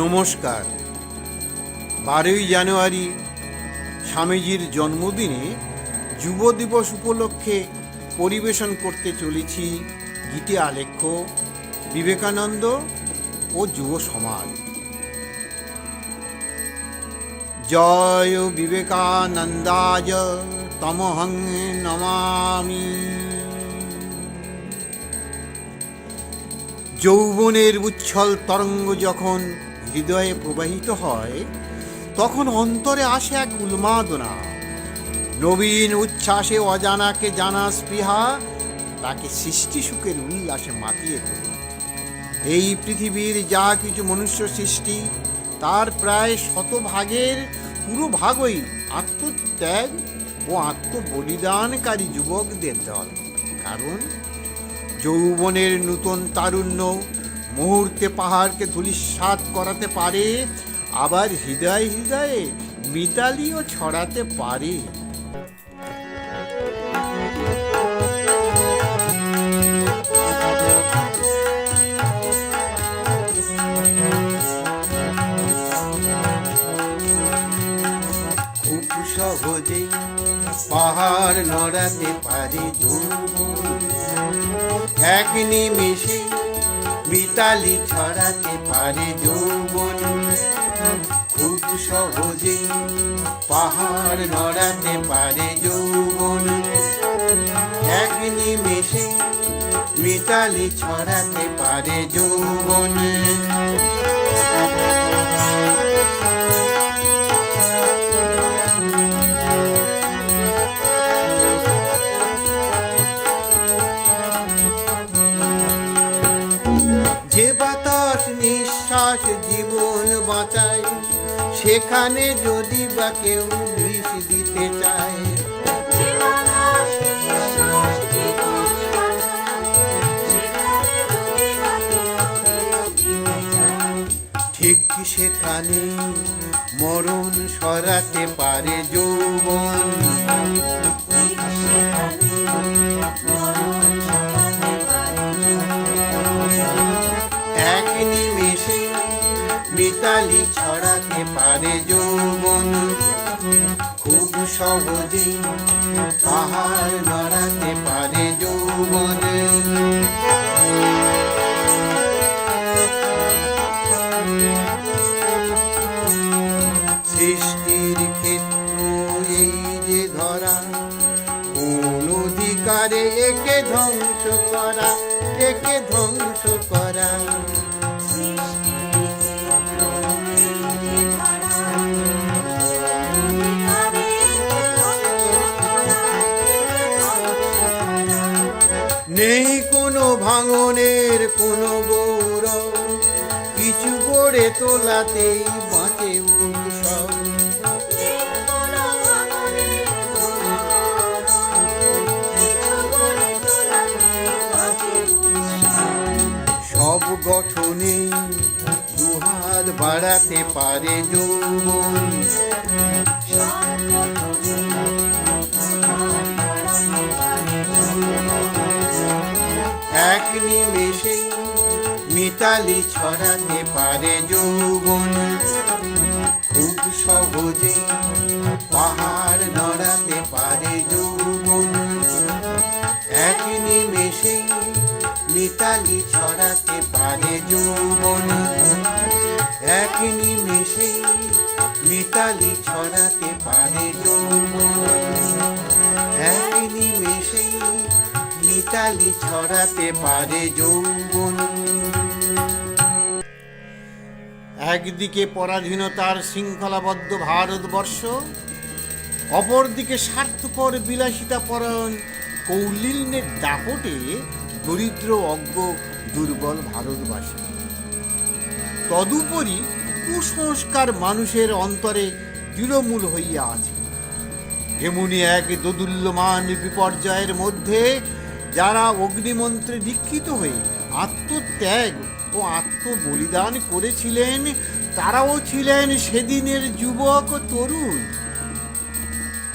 নমস্কার। 12ই জানুয়ারি স্বামীজির জন্মদিনে যুব দিবস উপলক্ষে পরিবেশন করতে চলেছি গীতি আলেখ্য বিবেকানন্দ ও যুব সমাজ। জয় বিবেকানন্দায় তমহং নমামি। যৌবনের উচ্ছল তরঙ্গ যখন হৃদয়ে প্রবাহিত হয়, তখন অন্তরে আসে এক উন্মাদনা। নবীন উচ্ছ্বাসে অজানাকে জানা স্পৃহা তাকে সৃষ্টি সুখের উল্লাসে মাতিয়ে তোলে। এই পৃথিবীর যা কিছু মনুষ্য সৃষ্টি, তার প্রায় শতভাগের পুরো ভাগই আত্মত্যাগ ও আত্মবলিদানকারী যুবকদের দল। কারণ যৌবনের নূতন তারুণ্য মুহূর্তে পাহাড়কে ধূলিসাৎ করাতে পারে, আবার হৃদয়ে হৃদয়ে মিতালিও ছড়াতে পারে। খুব সহজে পাহাড় নড়াতে পারে যৌবন, এক নিমেষে মিতালি ছড়াতে পারে যৌবন। খুব সহজে পাহাড় নড়াতে পারে যৌবন, এক নিমেষে মিতালি ছড়াতে পারে যৌবন। যে বাতাস নিঃশ্বাস জীবন বাঁচায়, সেখানে যদি বা কেউ বিষ দিতে চায়, ঠিক সেখানে মরণ সরাতে পারে যৌবন। এক নিমেষে মিতালি ছড়াতে পারে যৌবন। খুব সহজে পাহাড় নড়াতে পারে যৌবন। সৃষ্টির ক্ষেত্র এই যে ধরা, কোন অধিকারে একে ধ্বংস করা, একে ধ্বংস করা। নেই কোনো ভাঙনের কোনো গৌরব, কিছু গড়ে তোলাতেই বাঁচে উৎসব। সব গঠনে দুহাত বাড়াতে পারে যৌবন। এক নিমেষে মিতালি ছড়াতে পারে যৌবন। খুব সহজে পাহাড় নড়াতে পারে যৌবন। এক নিমেষে মিতালি ছড়াতে পারে যৌবন। এক নিমেষে মিতালি ছড়াতে পারে যৌবন। এক নিমেষে মিতালি ছড়াতে পারে যৌবন। একদিকে পরাধীনতার শৃঙ্খলাবদ্ধ ভারতবর্ষ, অপরদিকে স্বার্থপর বিলাসিতা পরায়ণ কৌলিন্যের দাপটে দরিদ্র অজ্ঞ দুর্বল ভারতবাসী। তদুপরি কুসংস্কার মানুষের অন্তরে দৃঢ়মূল হইয়া আছে। এমনি এক দোদুল্যমান বিপর্যয়ের মধ্যে যারা অগ্নিমন্ত্রে দীক্ষিত হয়ে আত্মত্যাগ ও আত্মবলিদান করেছিলেন, তারাও ছিলেন সেদিনের যুবক ও তরুণ।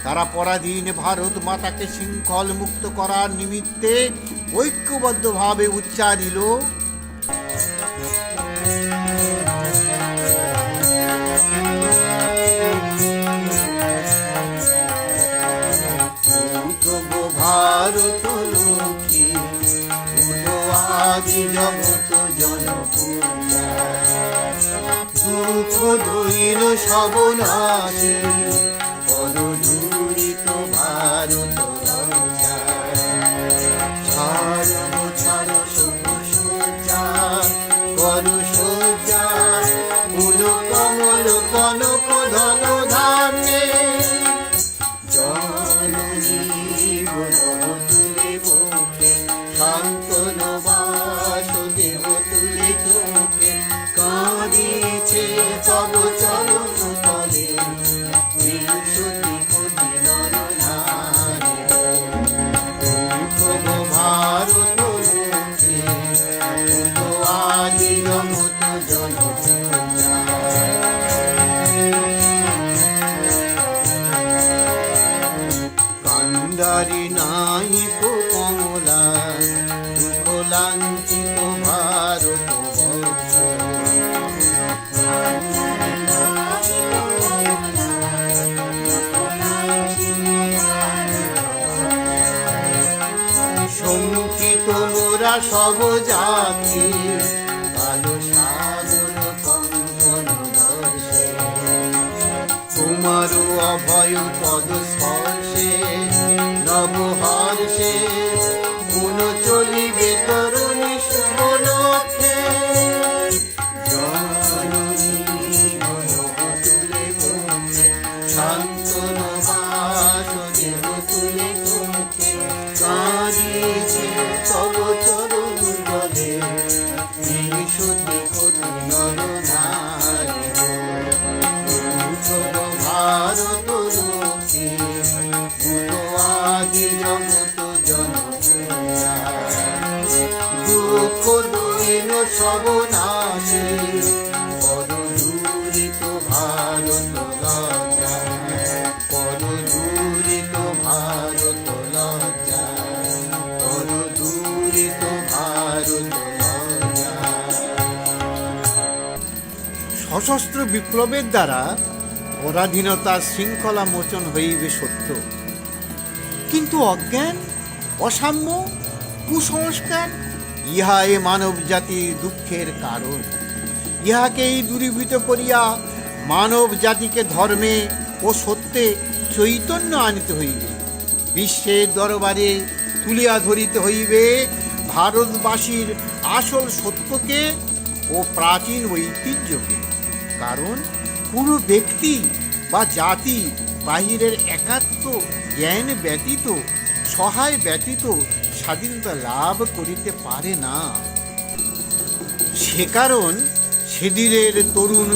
তারা পরাধীন ভারত মাতাকে শৃঙ্খল মুক্ত করার নিমিত্তে ঐক্যবদ্ধভাবে উচ্চারিল দুঃখ দৈন সবনাশী পরদূরিত ভারত লজ্জা। ছাড়ো ছাড়ো সুখ সজ্জা করু সজ্জা মূল কমল কনক ধন ধান্যে জননী তুলে বুকে শান্তন বাসুদেব তুলে চোখে কাঁদিছে তব চরণ তলে বিশুদ্ধি কোটি নর নারী তব ভারত লোকে তো আদি জগত জনপূজা। কান্ডারি নাই কমলা দুঃখ লাঞ্ছিত ভারত বর্ষ। শঙ্কিত মোরা সব জাতি কালো সাগর কঙ্কন বর্ষে তোমার অভয় পদ স্পর্শে নবহর্ষে গুণ চলিবে তরুণী শুভ লক্ষ্যে। জননী তুলে বুকে শান্তন বাসুদেব তুলে চোখে কাঁদিছে তব চরণ তলে বিশুদ্ধি কোটি নর নারী ভারত লোকে আদি জগত জনপূজা। দুঃখ দৈন সবনাশী পরদূরিত ভারত লজ্জা পরদূরিত ভারত লজ্জা পরদূরিত ভারত লজ্জা। সশস্ত্র বিপ্লবের দ্বারা পরাধীনতার শৃঙ্খলা মোচন হইবে সত্য, কিন্তু অজ্ঞান অসাম্য কুসংস্কার ইহা এ মানব জাতির দুঃখের কারণ। ইহাকেই দূরীভূত করিয়া মানব জাতিকে ধর্মে ও সত্যে চৈতন্য আনিতে হইবে। বিশ্বের দরবারে তুলিয়া ধরিতে হইবে ভারতবাসীর আসল সত্যকে ও প্রাচীন ঐতিহ্যকে। কারণ কোনো ব্যক্তি বা জাতি বাহিরের একাত্ম জ্ঞান ব্যতীত সহায় ব্যতীত স্বাধীনতা লাভ করিতে পারে না। সে কারণ সেদিনের তরুণ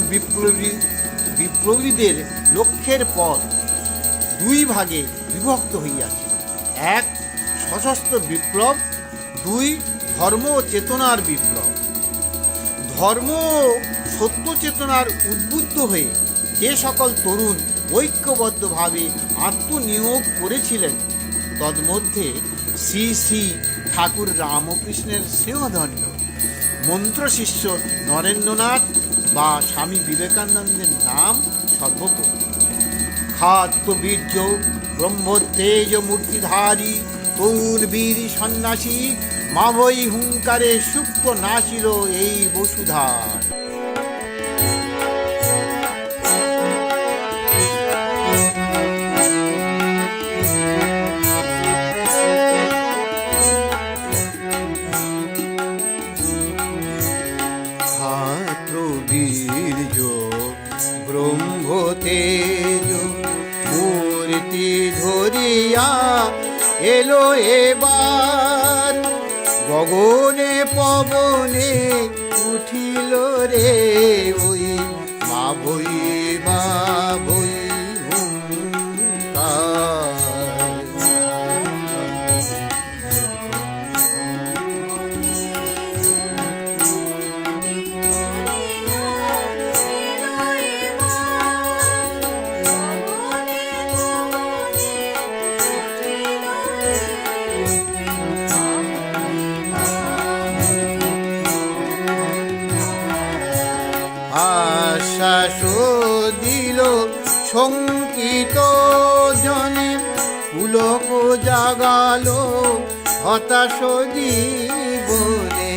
বিপ্লবীদের লক্ষ্যের পথ দুই ভাগে বিভক্ত হইয়াছে। এক সশস্ত্র বিপ্লব, দুই ধর্ম ও চেতনার বিপ্লব। ধর্ম ও সত্য চেতনার উদ্বুদ্ধ হয়ে যে সকল তরুণ ঐক্যবদ্ধভাবে আত্মনিয়োগ করেছিলেন তন্মধ্যে শ্রী শ্রী ঠাকুর রামকৃষ্ণের স্নেহধন্য মন্ত্রশিষ্য নরেন্দ্রনাথ বা স্বামী বিবেকানন্দের নাম সর্বোপরি। খাদ্য বীর্য ব্রহ্মতেজ মূর্তিধারী তরুণ বীর সন্ন্যাসী মাভৈ হুঙ্কারে সুপ্ত নাচিল এই বসুধার। বীর্য ব্রহ্মতেজ মূর্তি ধরিয়া এলো এবার গগনে পবনে উঠিল রে ওই মাভৈ হুঙ্কার। আশ্বাস দিল শঙ্কিত জনে পুলক জাগালো হতাশ জীবনে।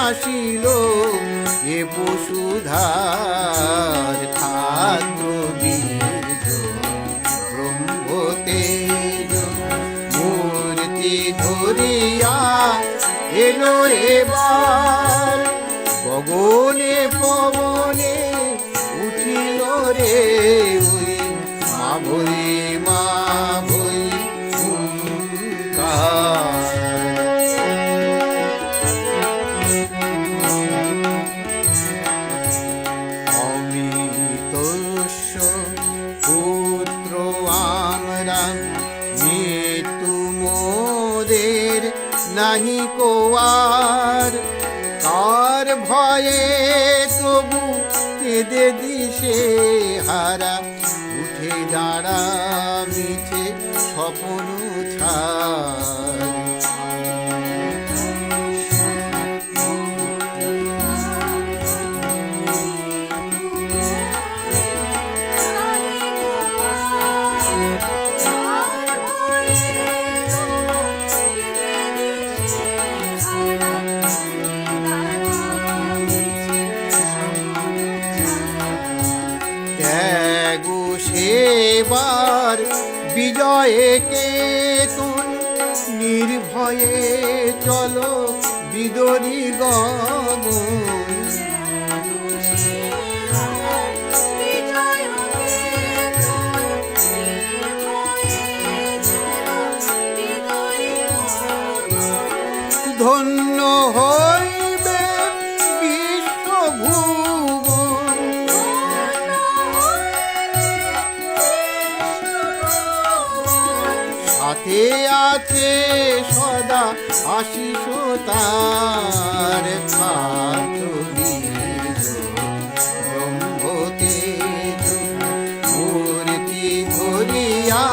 আসিল এ বসুধার খাদ্য বীজ ব্রহ্মতেজ মূর্তি ধরিয়া এলো এবার গগনে পবনে উঠিল রে ওই মা ভই হুঙ্কার। অমৃতস্য পুত্র আমরা মৃত্যু মোদের নাহি কোয়ার কার ভয়ে তবু কেঁদে দিশে হারা উঠে দাঁড়া মিছে স্বপ্ন ছাড়। সেবার বিজয়ে কেতন নির্ভয়ে চলো বিদরি গগন। ধন্য হইবে বিশ্বভুবন সাথে আছে সদা আশিস তার ছাত্র বীজ ব্রহ্মতেজ মূর্তি ধরিয়া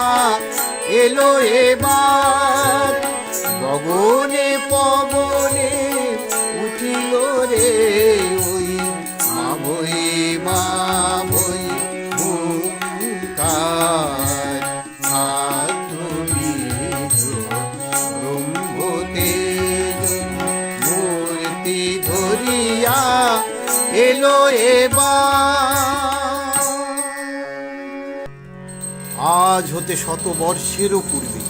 এলো এবার গগনে পবনে উঠিল রে ওই মা ভই হুঙ্কার। ছাত্র বীজ ব্রহ্মতেজ মূর্তি ধরিয়া এলো এবার। আজ হতে 100 বর্ষেরও পূর্বে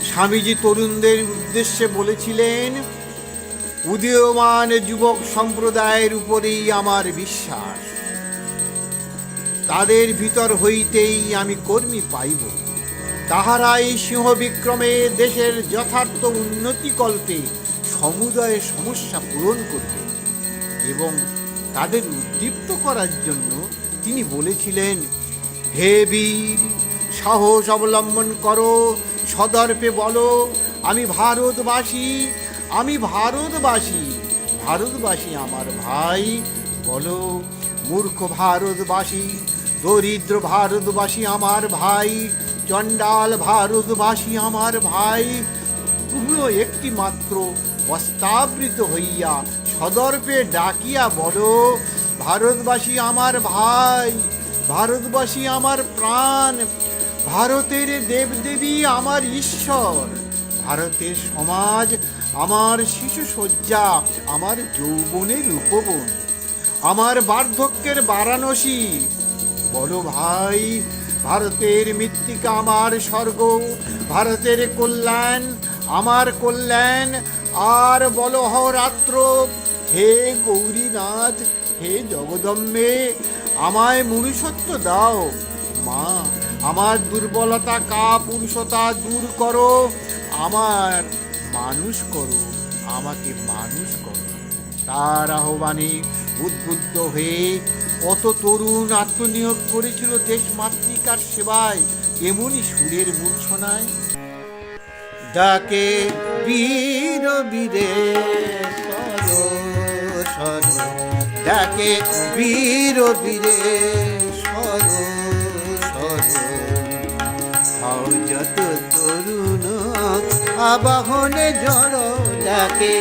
স্বামীজি তরুণদের উদ্দেশ্যে বলেছিলেন, উদীয়মান যুবক সম্প্রদায়ের উপরেই আমার বিশ্বাস, তাদের ভিতর হইতেই আমি কর্মী পাইব। তাহারাই সিংহ বিক্রমে দেশের যথার্থ উন্নতিকল্পে সমুদয় সমস্যা পূরণ করবে। এবং তাদের উদ্দীপ্ত করার জন্য তিনি বলেছিলেন, হে বীর, সাহস অবলম্বন করো, সদর্পে বলো, আমি ভারতবাসী, আমি ভারতবাসী, ভারতবাসী আমার ভাই। বলো, মূর্খ ভারতবাসী, দরিদ্র ভারতবাসী আমার ভাই, চণ্ডাল ভারতবাসী আমার ভাই, তুমিও একটি মাত্র বস্ত্রাবৃত হইয়া সদর্পে ডাকিয়া বলো, ভারতবাসী আমার ভাই, ভারতবাসী আমার প্রাণ, ভারতের দেবদেবী আমার ঈশ্বর, ভারতের সমাজ আমার শিশু শয্যা, আমার যৌবনের উপবন, আমার বার্ধক্যের বারাণসী। বলো ভাই, ভারতের মৃত্তিকা আমার স্বর্গ, ভারতের কল্যাণ আমার কল্যাণ। আর বলো অহরাত্র, হে গৌরীনাথ, হে জগদম্বে, আমায় মনুষ্যত্ব দাও। মা, আমার দুর্বলতা কাপুরুষতা দূর করো, আমার মানুষ করো, আমাকে মানুষ করো। তার আহ্বানে উদ্বুদ্ধ হয়ে কত তরুণ আত্মনিয়োগ করেছিল দেশ মাতৃকার সেবায়। এমনই সুরের মূর্ছনায় ডাকে বীর বীরে সর, ডাকে বীর বীরে সর, হও যত তরুণ আবাহনে জড়, ডাকে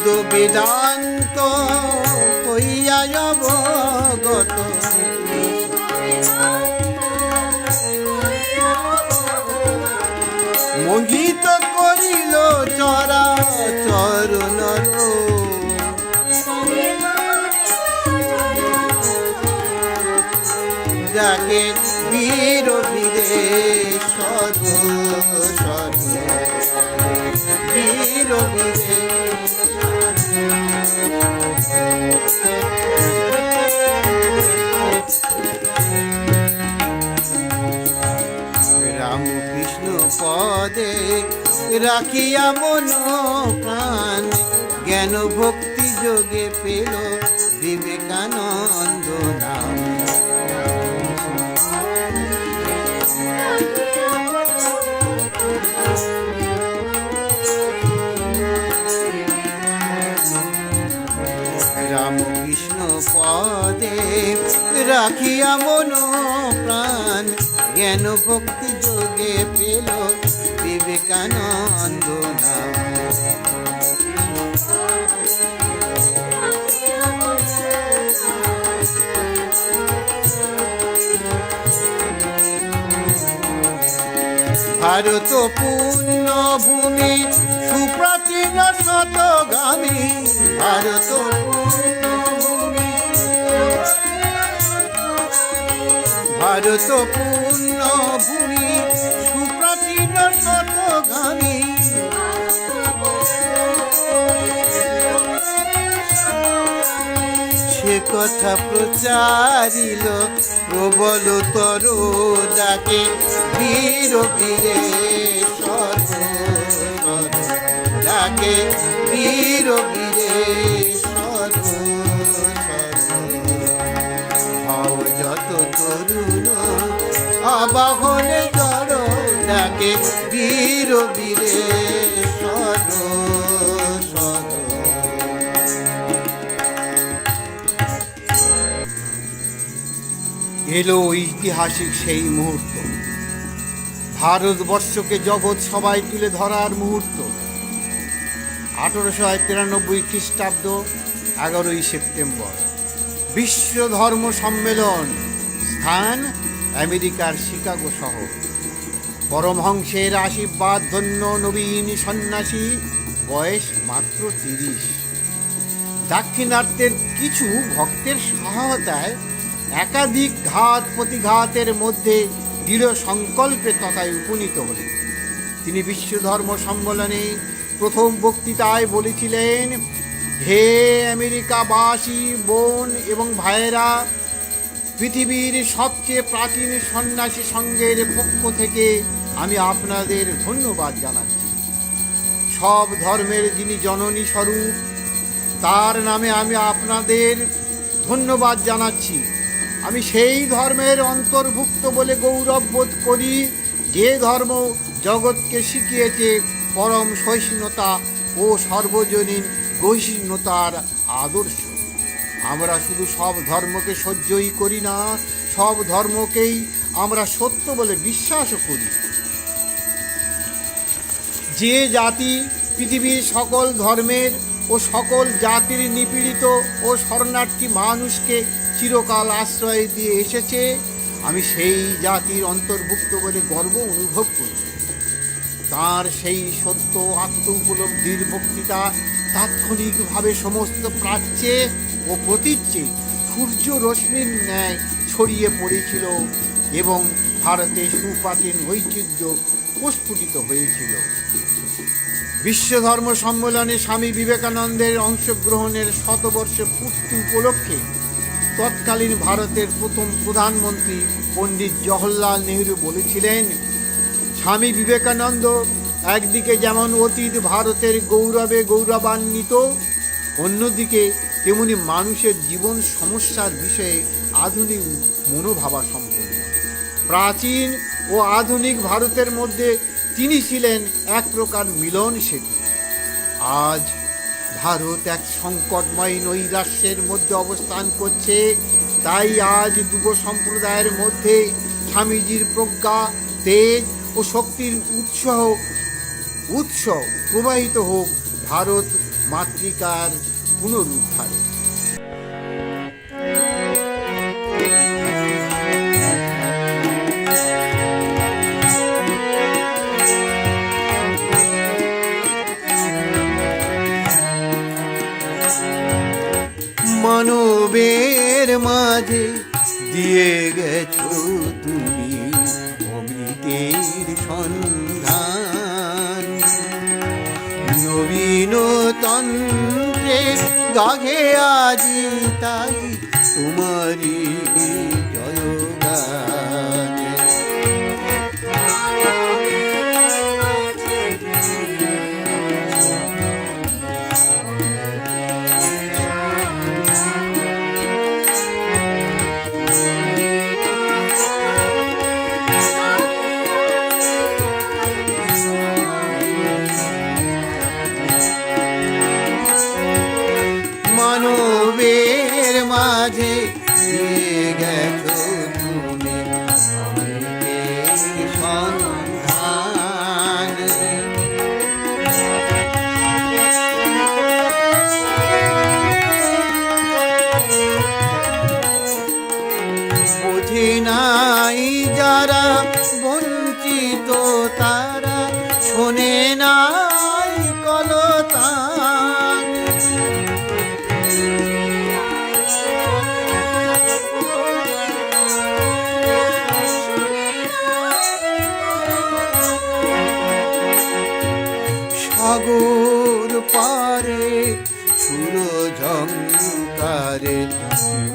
বেদ বেদান্ত হইয়া অবগত, মোহিত করিল চরাচর নর, যাকে বীর বীরে সদ সদ বীর বীরে। রামকৃষ্ণ পদে রাখিয়া মন প্রাণ, জ্ঞান ভক্তি যোগে পেল বিবেকানন্দ নাম। রামকৃষ্ণ পদে রাখিয়া মন প্রাণ, জ্ঞান ভক্তি যোগে পেল বিবেকানন্দ নাম। ভারত পূর্ণ ভূমি সুপ্রাচীন শতগামী, ভারত পূর্ণ ভূমি, ভারত পূর্ণ ভূমি সুপ্রাচীন শতগামী। সে কথা প্রচারিল প্রবল তর, যাকে বীর বীরে সদ সদ, যাকে বীর বীরে সদ সদ। হও যত তরুণ আবাহনে জড়, যাকে বীর বীরে সদ সদ। এলো ঐতিহাসিক সেই মুহূর্ত, ভারতবর্ষকে জগৎ সবাই তুলে ধরার মুহূর্ত। 1893 খ্রিস্টাব্দ 11 সেপ্টেম্বর, বিশ্ব ধর্ম সম্মেলন, স্থান আমেরিকার শিকাগো শহর। পরমহংসের আশীর্বাদ ধন্য নবীন সন্ন্যাসী, বয়স মাত্র 30। দাক্ষিণাত্যের কিছু ভক্তের সহায়তায় একাধিক ঘাত প্রতিঘাতের মধ্যে দৃঢ় সংকল্পে তথায় উপনীত হলেন। তিনি বিশ্ব ধর্ম সম্মেলনে প্রথম বক্তৃতায় বলেছিলেন, হে আমেরিকাবাসী বোন এবং ভাইয়েরা, পৃথিবীর সবচেয়ে প্রাচীন সন্ন্যাসী সংঘের পক্ষ থেকে আমি আপনাদের ধন্যবাদ জানাচ্ছি। সব ধর্মের যিনি জননী স্বরূপ, তার নামে আমি আপনাদের ধন্যবাদ জানাচ্ছি। আমি সেই ধর্মের অন্তর্ভুক্ত বলে গৌরব বোধ করি, যে ধর্ম জগৎকে শিখিয়েছে পরম সহিষ্ণুতা ও সর্বজনীন বৈষ্ণতার আদর্শ। আমরা শুধু সব ধর্মকে সহ্যই করি না, সব ধর্মকেই আমরা সত্য বলে বিশ্বাসও করি। যে জাতি পৃথিবীর সকল ধর্মের ও সকল জাতির নিপীড়িত ও শরণার্থী মানুষকে চিরকাল আশ্রয় দিয়ে এসেছে, আমি সেই জাতির অন্তর্ভুক্ত বলে গর্ব অনুভব করি। তার সেই সত্য আত্ম উপলব্ধির বক্তৃতা তাৎক্ষণিকভাবে সমস্ত প্রাচ্যে ও প্রতীচ্যে সূর্য রশ্মির ন্যায় ছড়িয়ে পড়েছিল এবং ভারতে সুপ্রাচীন ঐতিহ্য প্রস্ফুটিত হয়েছিল। বিশ্ব ধর্ম সম্মেলনে স্বামী বিবেকানন্দের অংশগ্রহণের শতবর্ষ পূর্তি উপলক্ষে তৎকালীন ভারতের প্রথম প্রধানমন্ত্রী পণ্ডিত জওহরলাল নেহরু বলেছিলেন, স্বামী বিবেকানন্দ একদিকে যেমন অতীত ভারতের গৌরবে গৌরবান্বিত, অন্যদিকে তেমনি মানুষের জীবন সমস্যার বিষয়ে আধুনিক মনোভাবা সম্পন্ন। প্রাচীন ও আধুনিক ভারতের মধ্যে তিনি ছিলেন এক প্রকার মিলন সেতু। আজ ভারত এক সংকটময় নৈরাশ্যের মধ্যে অবস্থান করছে, তাই আজ যুব সম্প্রদায়ের মধ্যে স্বামীজির প্রজ্ঞা, তেজ ও শক্তির উৎস প্রবাহিত হোক। ভারত মাতৃকার পুনরুদ্ধারে। মানবের মাঝে দিয়ে গেছো তুমি অমৃতের সন্ধান, নবীন তন্ত্রে গাহে আজি তাই তোমারি জয়গান। মানবের মাঝে দিয়ে গেছো তুমি অমৃতের সন্ধান, বোঝে নাই যারা বঞ্চিত তারা, শোনে নাই কলতান। সাগর পারে সুর ঝংকারে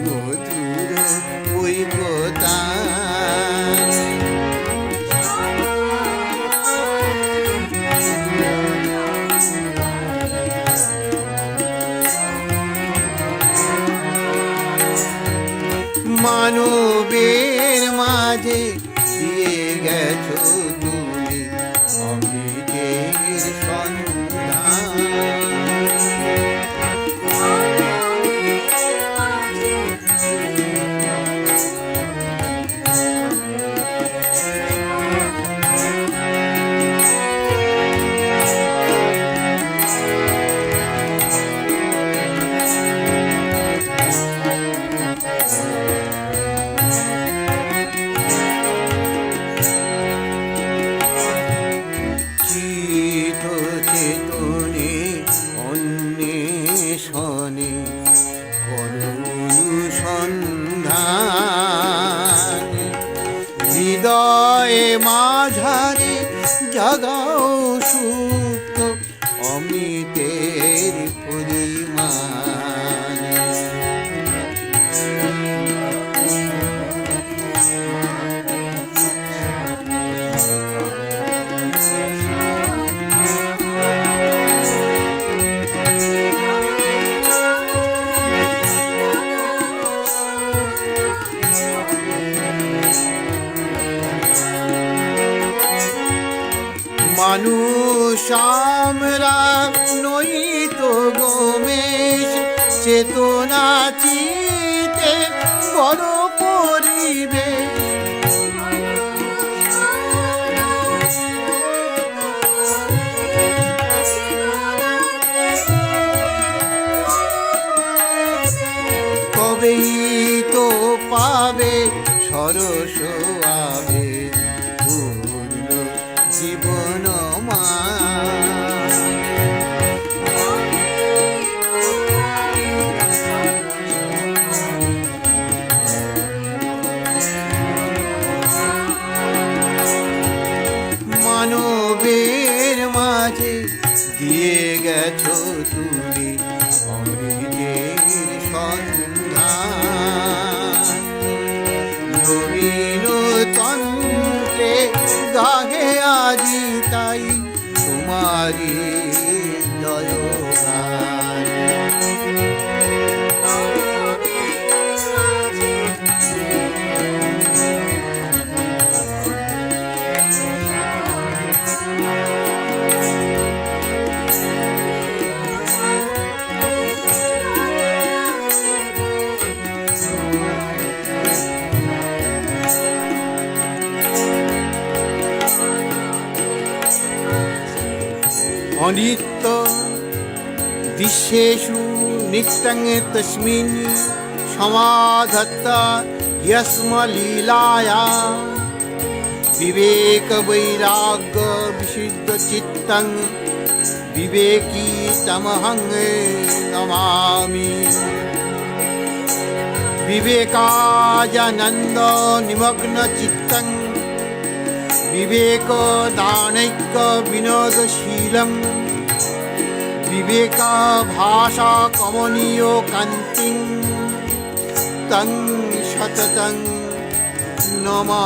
মধুর ওই গোদান, মানবের মাঝে দিয়ে গেছো তুমি অমৃতের সন্ধান। চেতনে অন্বেষণে অনুসন্ধান, হৃদয়ে মাঝারে জাগাও সুপ্ত অমৃতের পরিমাণ। মানুষ আমরা নই তো গোমেশ, চেতনা চিতে বড় পরিবেশ। কবেই তো পাবে সরস আবে পূর্ণ জীবন মান। মানবের মাঝে দিয়ে গেছো তুমি অমৃতের সন্ধান, নবীন তন্ত্রে গাহে আজি তাই তোমারি জয়গান। অনিত্য दृश्येषु नित्यं तस्मिन् समाधत्ता यस्मलीलाया विवेकवैराग्य विशुद्धचित्तं विवेकी तमहं नमामि। विवेकानंद निमग्न चित्तं विवेकदानैक्य विनोदशीलं विवेका भाषा कमनीय कान्तिं तं सततं नमामि।